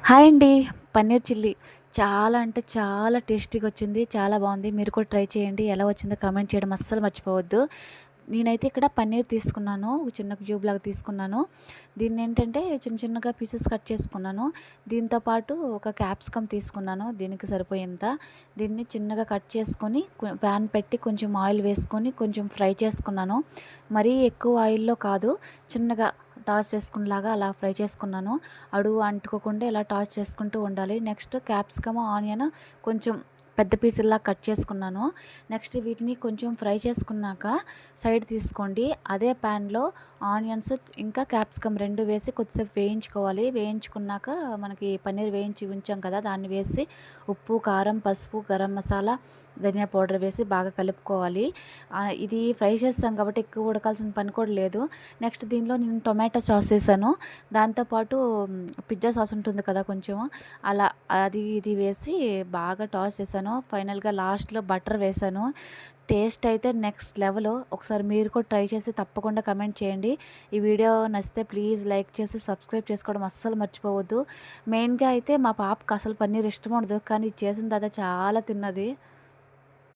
Hi అండి. Paneer chilli చాలా అంటే చాలా టేస్టీగా వచ్చింది. చాలా బాగుంది. మీరు కూడా ట్రై చేయండి. ఎలా వచ్చిందో కామెంట్ చేయడం అస్సలు మర్చిపోవద్దు. నేనైతే ఇక్కడ పన్నీర్ తీసుకున్నాను. ఒక చిన్న క్యూబ్ లాగా తీసుకున్నాను. దీన్నేంటంటే చిన్న చిన్నగా పీసెస్ కట్ చేసుకున్నాను. దీంతో పాటు ఒక క్యాప్సికమ్ తీసుకున్నాను. దీనికి సరిపోయేంత. దీన్ని చిన్నగా కట్ చేసుకొని ప్యాన్ పెట్టి కొంచెం ఆయిల్ వేసుకొని కొంచెం ఫ్రై చేసుకున్నాను. మరీ ఎక్కువ ఆయిల్‌లో కాదు. చిన్నగా టాస్ చేసుకునేలాగా అలా ఫ్రై చేసుకున్నాను. అడుగు అంటుకోకుండా ఇలా టాస్ చేసుకుంటూ ఉండాలి. నెక్స్ట్ క్యాప్సికమ్, ఆనియన్ కొంచెం పెద్ద పీసుల్లా కట్ చేసుకున్నాను. నెక్స్ట్ వీటిని కొంచెం ఫ్రై చేసుకున్నాక సైడ్ తీసుకోండి. అదే ప్యాన్‌లో ఆనియన్స్ ఇంకా క్యాప్సికమ్ 2 వేసి కొద్దిసేపు వేయించుకోవాలి. వేయించుకున్నాక మనకి పన్నీర్ వేయించి ఉంచాం కదా! దాన్ని వేసి ఉప్పు, కారం, పసుపు, గరం మసాలా, ధనియా పౌడర్ వేసి బాగా కలుపుకోవాలి. ఇది ఫ్రై చేస్తాం కాబట్టి ఎక్కువ ఉడకాల్సిన పని కూడా లేదు. నెక్స్ట్ దీనిలో నేను టొమాటో సాస్ ఏసాను. దాంతోపాటు పిజ్జా సాస్ ఉంటుంది కదా కొంచెం, అలా అది ఇది వేసి బాగా టాస్ చేశాను. ఫైనల్‌గా లాస్ట్‌లో బటర్ వేశాను. టేస్ట్ అయితే నెక్స్ట్ లెవెల్. ఒకసారి మీరు కూడా ట్రై చేసి తప్పకుండా కమెంట్ చేయండి. ఈ వీడియో నచ్చితే ప్లీజ్ లైక్ చేసి సబ్స్క్రైబ్ చేసుకోవడం అస్సలు మర్చిపోవద్దు. మెయిన్‌గా అయితే మా పాపకి అసలు పన్నీర్ ఇష్టం ఉండదు. కానీ ఇది చేసిన తర్వాత చాలా తిన్నది.